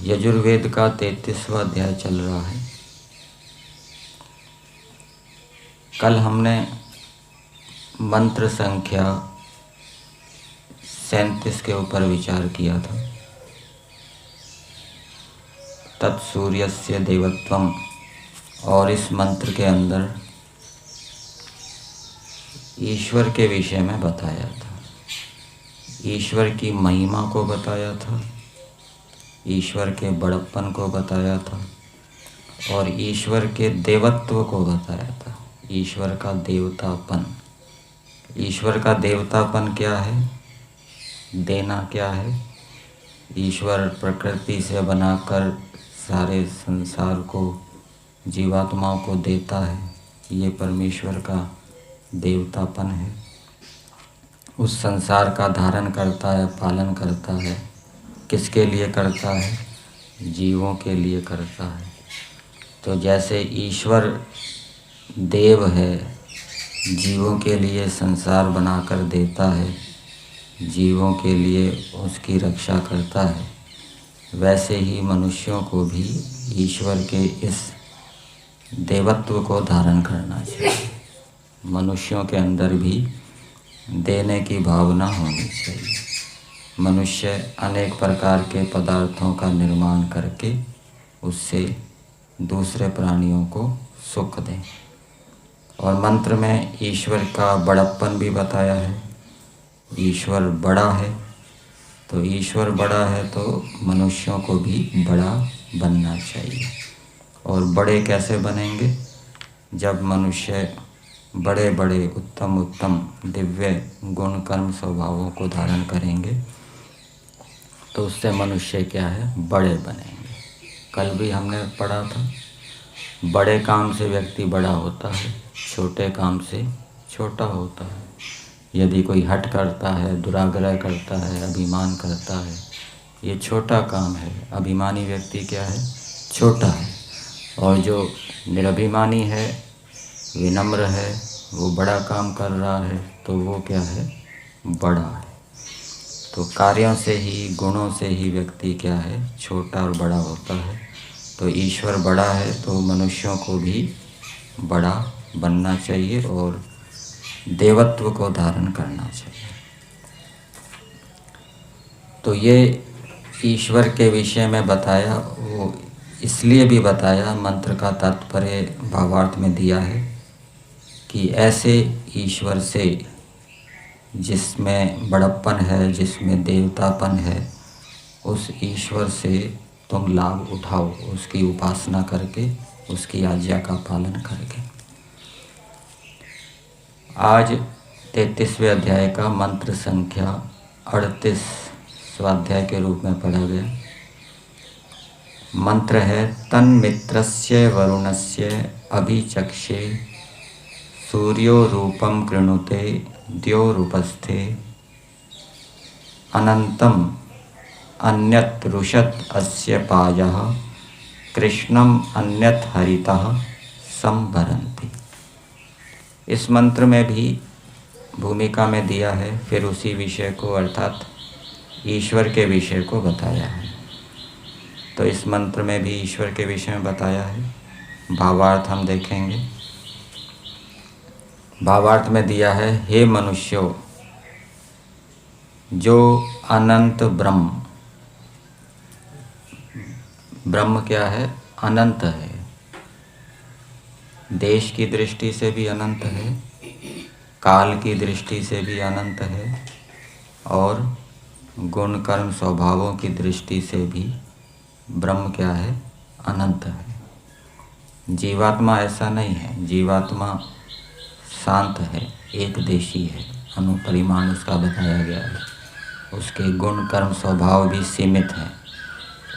यजुर्वेद का 33वां अध्याय चल रहा है। कल हमने मंत्र संख्या 37 के ऊपर विचार किया था। तत्सूर्यस्य देवत्वम, और इस मंत्र के अंदर ईश्वर के विषय में बताया था। ईश्वर की महिमा को बताया था, ईश्वर के बड़प्पन को बताया था और ईश्वर के देवत्व को बताया था। ईश्वर का देवतापन। ईश्वर का देवतापन क्या है, देना क्या है। ईश्वर प्रकृति से बनाकर सारे संसार को, जीवात्माओं को देता है, ये परमेश्वर का देवतापन है। उस संसार का धारण करता है, पालन करता है। किसके लिए करता है? जीवों के लिए करता है। तो जैसे ईश्वर देव है, जीवों के लिए संसार बनाकर देता है, जीवों के लिए उसकी रक्षा करता है, वैसे ही मनुष्यों को भी ईश्वर के इस देवत्व को धारण करना चाहिए। मनुष्यों के अंदर भी देने की भावना होनी चाहिए। मनुष्य अनेक प्रकार के पदार्थों का निर्माण करके उससे दूसरे प्राणियों को सुख दें। और मंत्र में ईश्वर का बड़प्पन भी बताया है। ईश्वर बड़ा है, तो ईश्वर बड़ा है तो मनुष्यों को भी बड़ा बनना चाहिए। और बड़े कैसे बनेंगे? जब मनुष्य बड़े बड़े उत्तम उत्तम दिव्य गुण कर्म स्वभावों को धारण करेंगे तो उससे मनुष्य क्या है? बड़े बनेंगे। कल भी हमने पढ़ा था, बड़े काम से व्यक्ति बड़ा होता है, छोटे काम से छोटा होता है। यदि कोई हठ करता है, दुराग्रह करता है, अभिमान करता है, ये छोटा काम है। अभिमानी व्यक्ति क्या है? छोटा है। और जो निरभिमानी है, विनम्र है, वो बड़ा काम कर रहा है, तो वो क्या है? बड़ा है। तो कार्यों से ही, गुणों से ही व्यक्ति क्या है? छोटा और बड़ा होता है। तो ईश्वर बड़ा है तो मनुष्यों को भी बड़ा बनना चाहिए और देवत्व को धारण करना चाहिए। तो ये ईश्वर के विषय में बताया, वो इसलिए भी बताया, मंत्र का तात्पर्य भावार्थ में दिया है कि ऐसे ईश्वर से जिसमें बड़प्पन है, जिसमें देवतापन है, उस ईश्वर से तुम लाभ उठाओ, उसकी उपासना करके, उसकी आज्ञा का पालन करके। आज 33वें अध्याय का मंत्र संख्या 38 स्वाध्याय के रूप में पढ़ा गया। मंत्र है तन्मित्रस्य वरुणस्य अभिचक्षे सूर्यो रूपम कृणुते द्योरुपस्थे अनंतम अन्यत् रुषत् अस्य पायः कृष्णम अन्यत् हरितः संभरन्ति। इस मंत्र में भी भूमिका में दिया है, फिर उसी विषय को अर्थात ईश्वर के विषय को बताया है। तो इस मंत्र में भी ईश्वर के विषय में बताया है। भावार्थ हम देखेंगे। भावार्थ में दिया है, हे मनुष्यों, जो अनंत ब्रह्म, ब्रह्म क्या है? अनंत है। देश की दृष्टि से भी अनंत है, काल की दृष्टि से भी अनंत है और गुण कर्म स्वभावों की दृष्टि से भी ब्रह्म क्या है? अनंत है। जीवात्मा ऐसा नहीं है। जीवात्मा शांत है, एक देशी है, अनुपरिमाण उसका बताया गया है। उसके गुण कर्म स्वभाव भी सीमित हैं।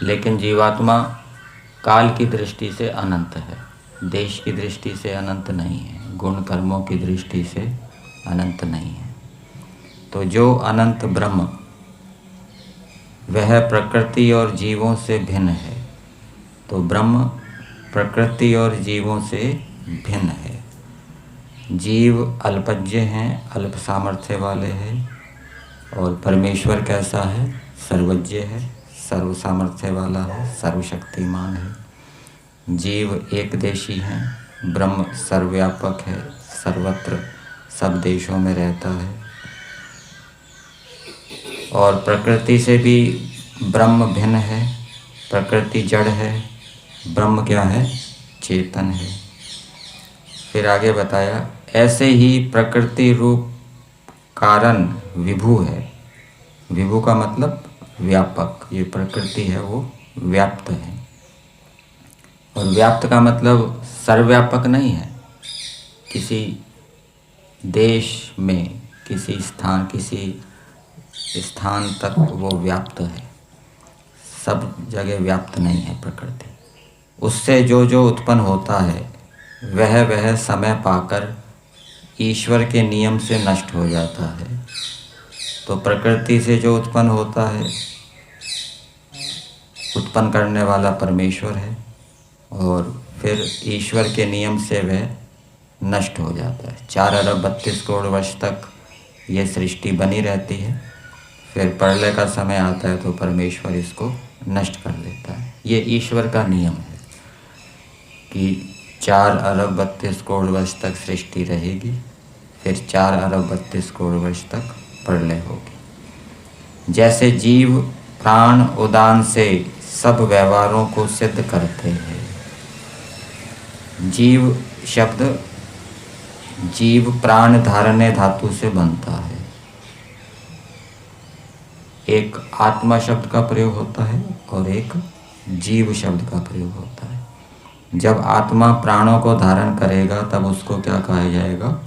लेकिन जीवात्मा काल की दृष्टि से अनंत है, देश की दृष्टि से अनंत नहीं है, गुण कर्मों की दृष्टि से अनंत नहीं है। तो जो अनंत ब्रह्म, वह प्रकृति और जीवों से भिन्न है। तो ब्रह्म प्रकृति और जीवों से भिन्न है। जीव अल्पज्ञ हैं, अल्प सामर्थ्य वाले हैं, और परमेश्वर कैसा है? सर्वज्ञ है, सर्व सामर्थ्य वाला है, सर्वशक्तिमान है। जीव एक देशी है, ब्रह्म सर्वव्यापक है, सर्वत्र सब देशों में रहता है। और प्रकृति से भी ब्रह्म भिन्न है। प्रकृति जड़ है, ब्रह्म क्या है? चेतन है। फिर आगे बताया, ऐसे ही प्रकृति रूप कारण विभु है। विभु का मतलब व्यापक। ये प्रकृति है वो व्याप्त है। और व्याप्त का मतलब सर्वव्यापक नहीं है। किसी देश में किसी स्थान तक वो व्याप्त है, सब जगह व्याप्त नहीं है प्रकृति। उससे जो जो उत्पन्न होता है वह समय पाकर ईश्वर के नियम से नष्ट हो जाता है। तो प्रकृति से जो उत्पन्न होता है, उत्पन्न करने वाला परमेश्वर है, और फिर ईश्वर के नियम से वह नष्ट हो जाता है। 4 अरब 32 करोड़ वर्ष तक ये सृष्टि बनी रहती है। फिर प्रलय का समय आता है तो परमेश्वर इसको नष्ट कर देता है। ये ईश्वर का नियम है कि 4 अरब 32 करोड़ वर्ष तक सृष्टि रहेगी, फिर 4 अरब 32 करोड़ वर्ष तक प्रलय होगी। जैसे जीव प्राण उदान से सब व्यवहारों को सिद्ध करते हैं। जीव शब्द जीव प्राण धारण्य धातु से बनता है। एक आत्मा शब्द का प्रयोग होता है और एक जीव शब्द का प्रयोग होता है। जब आत्मा प्राणों को धारण करेगा तब उसको क्या कहा जाएगा?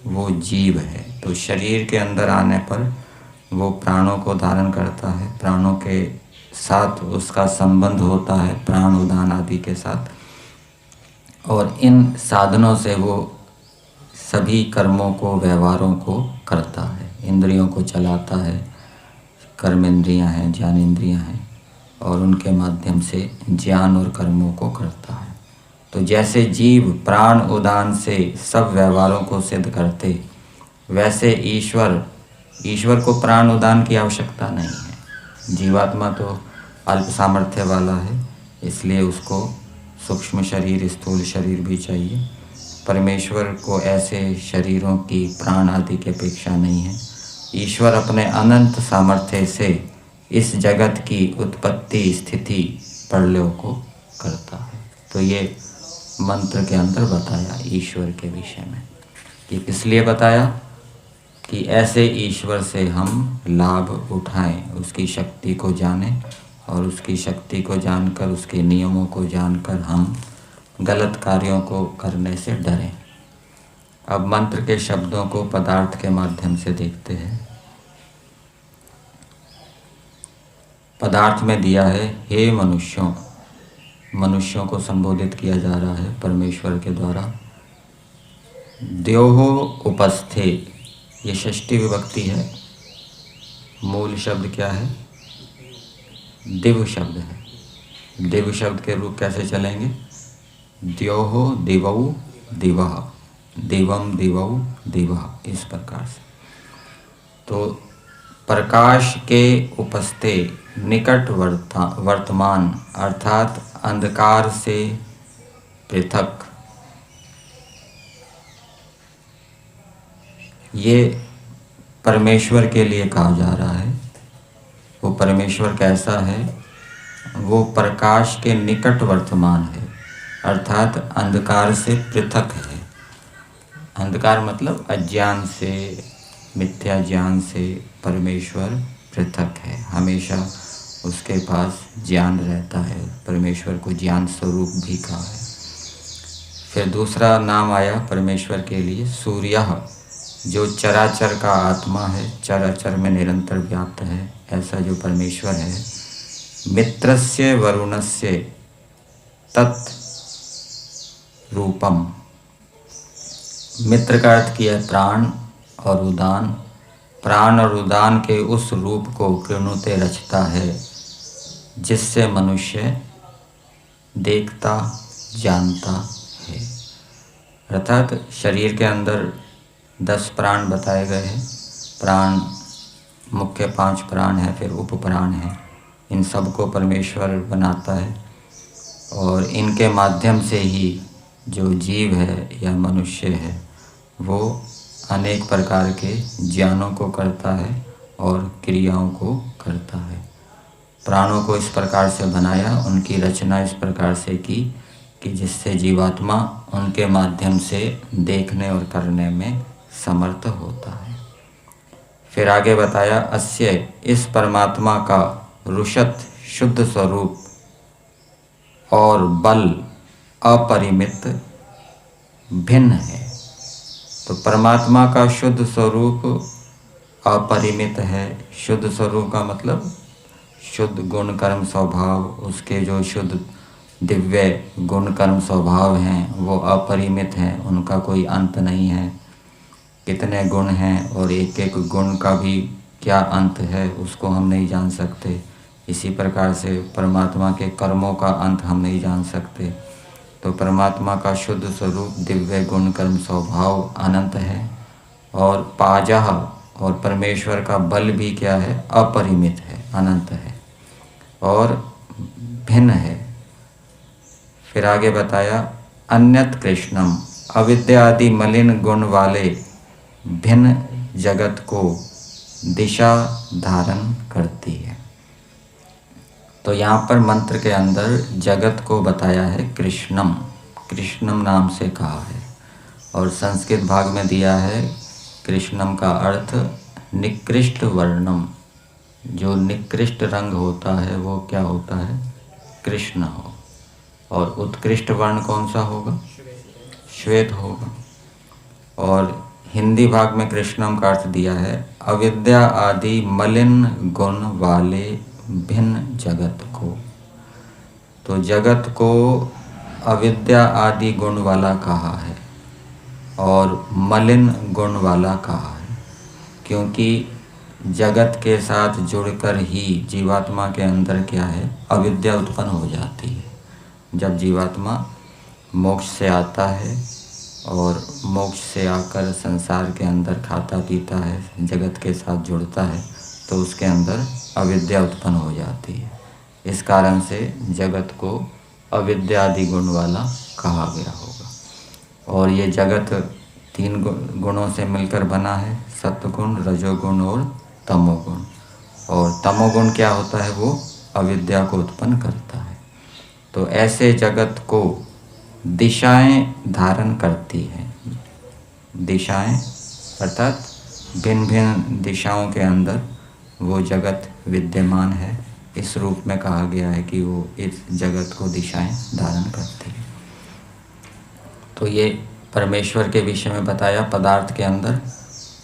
वो जीव है। तो शरीर के अंदर आने पर वो प्राणों को धारण करता है, प्राणों के साथ उसका संबंध होता है, प्राण उदान आदि के साथ, और इन साधनों से वो सभी कर्मों को, व्यवहारों को करता है। इंद्रियों को चलाता है, कर्म इंद्रियाँ हैं, ज्ञान इंद्रियाँ हैं, और उनके माध्यम से ज्ञान और कर्मों को करता है। तो जैसे जीव प्राण उदान से सब व्यवहारों को सिद्ध करते, वैसे ईश्वर को प्राण उदान की आवश्यकता नहीं है। जीवात्मा तो अल्प सामर्थ्य वाला है, इसलिए उसको सूक्ष्म शरीर, स्थूल शरीर भी चाहिए। परमेश्वर को ऐसे शरीरों की प्राण आदि की अपेक्षा नहीं है। ईश्वर अपने अनंत सामर्थ्य से इस जगत की उत्पत्ति, स्थिति, प्रलयों को करता है। तो ये मंत्र के अंदर बताया ईश्वर के विषय में कि किस लिए बताया कि ऐसे ईश्वर से हम लाभ उठाएं, उसकी शक्ति को जानें, और उसकी शक्ति को जानकर, उसके नियमों को जानकर हम गलत कार्यों को करने से डरें। अब मंत्र के शब्दों को पदार्थ के माध्यम से देखते हैं। पदार्थ में दिया है, हे मनुष्यों। मनुष्यों को संबोधित किया जा रहा है परमेश्वर के द्वारा। द्योः उपस्थे, ये षष्ठी विभक्ति है। मूल शब्द क्या है? दिव शब्द है। दिव शब्द के रूप कैसे चलेंगे? द्योः दिवौ दिवः, दिवम दिवौ दिवः, इस प्रकार से। तो प्रकाश के उपस्थे, निकट वर्तमान, अर्थात अंधकार से पृथक। ये परमेश्वर के लिए कहा जा रहा है। वो परमेश्वर कैसा है? वो प्रकाश के निकट वर्तमान है, अर्थात अंधकार से पृथक है। अंधकार मतलब अज्ञान से, मिथ्या ज्ञान से परमेश्वर पृथक है। हमेशा उसके पास ज्ञान रहता है। परमेश्वर को ज्ञान स्वरूप भी कहा है। फिर दूसरा नाम आया परमेश्वर के लिए, सूर्यः, जो चराचर का आत्मा है, चराचर में निरंतर व्याप्त है, ऐसा जो परमेश्वर है। मित्रस्य वरुणस्य तत् रूपम, मित्र का अर्थ किया प्राण और उदान। प्राण और उदान के उस रूप को कृणुते रचता है जिससे मनुष्य देखता, जानता है। अर्थात शरीर के अंदर 10 प्राण बताए गए हैं। प्राण मुख्य 5 प्राण हैं, फिर उप प्राण हैं, इन सब को परमेश्वर बनाता है और इनके माध्यम से ही जो जीव है या मनुष्य है वो अनेक प्रकार के ज्ञानों को करता है और क्रियाओं को करता है। प्राणों को इस प्रकार से बनाया, उनकी रचना इस प्रकार से की कि जिससे जीवात्मा उनके माध्यम से देखने और करने में समर्थ होता है। फिर आगे बताया, अस्य इस परमात्मा का रुषत शुद्ध स्वरूप और बल अपरिमित भिन्न है। तो परमात्मा का शुद्ध स्वरूप अपरिमित है। शुद्ध स्वरूप का मतलब शुद्ध गुण कर्म स्वभाव, उसके जो शुद्ध दिव्य गुण कर्म स्वभाव हैं वो अपरिमित हैं, उनका कोई अंत नहीं है। कितने गुण हैं और एक एक गुण का भी क्या अंत है उसको हम नहीं जान सकते। इसी प्रकार से परमात्मा के कर्मों का अंत हम नहीं जान सकते। तो परमात्मा का शुद्ध स्वरूप दिव्य गुण कर्म स्वभाव अनंत है और पाजह और परमेश्वर का बल भी क्या है, अपरिमित है, अनंत है और भिन्न है। फिर आगे बताया, अन्यत कृष्णम अविद्या आदि मलिन गुण वाले भिन्न जगत को दिशा धारण करती है। तो यहाँ पर मंत्र के अंदर जगत को बताया है कृष्णम, कृष्णम नाम से कहा है और संस्कृत भाग में दिया है कृष्णम का अर्थ निकृष्ट वर्णम। जो निकृष्ट रंग होता है वो क्या होता है, कृष्ण हो, और उत्कृष्ट वर्ण कौन सा होगा, श्वेत होगा। और हिंदी भाग में कृष्णम का अर्थ दिया है अविद्या आदि मलिन गुण वाले भिन्न जगत को। तो जगत को अविद्या आदि गुण वाला कहा है और मलिन गुण वाला कहा है, क्योंकि जगत के साथ जुड़कर ही जीवात्मा के अंदर क्या है, अविद्या उत्पन्न हो जाती है। जब जीवात्मा मोक्ष से आता है और मोक्ष से आकर संसार के अंदर खाता पीता है, जगत के साथ जुड़ता है, तो उसके अंदर अविद्या उत्पन्न हो जाती है। इस कारण से जगत को अविद्यादि गुण वाला कहा गया होगा। और ये जगत तीन गुणों से मिलकर बना है, सत्वगुण, रजोगुण और तमोगुण। और तमोगुण क्या होता है, वो अविद्या को उत्पन्न करता है। तो ऐसे जगत को दिशाएं धारण करती है। दिशाएं अर्थात भिन्न भिन्न दिशाओं के अंदर वो जगत विद्यमान है। इस रूप में कहा गया है कि वो इस जगत को दिशाएं धारण करती है। तो ये परमेश्वर के विषय में बताया पदार्थ के अंदर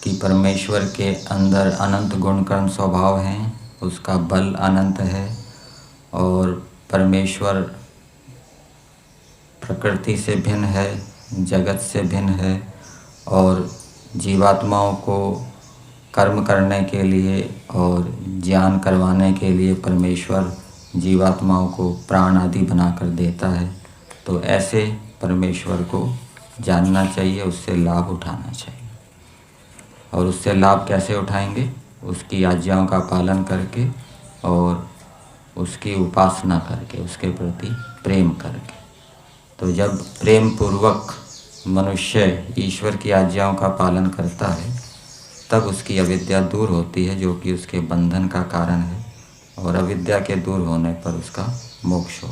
कि परमेश्वर के अंदर अनंत गुण कर्म स्वभाव हैं, उसका बल अनंत है और परमेश्वर प्रकृति से भिन्न है, जगत से भिन्न है और जीवात्माओं को कर्म करने के लिए और ज्ञान करवाने के लिए परमेश्वर जीवात्माओं को प्राण आदि बनाकर देता है। तो ऐसे परमेश्वर को जानना चाहिए, उससे लाभ उठाना चाहिए। और उससे लाभ कैसे उठाएंगे, उसकी आज्ञाओं का पालन करके और उसकी उपासना करके, उसके प्रति प्रेम करके। तो जब प्रेम पूर्वक मनुष्य ईश्वर की आज्ञाओं का पालन करता है तब उसकी अविद्या दूर होती है, जो कि उसके बंधन का कारण है, और अविद्या के दूर होने पर उसका मोक्ष होता है।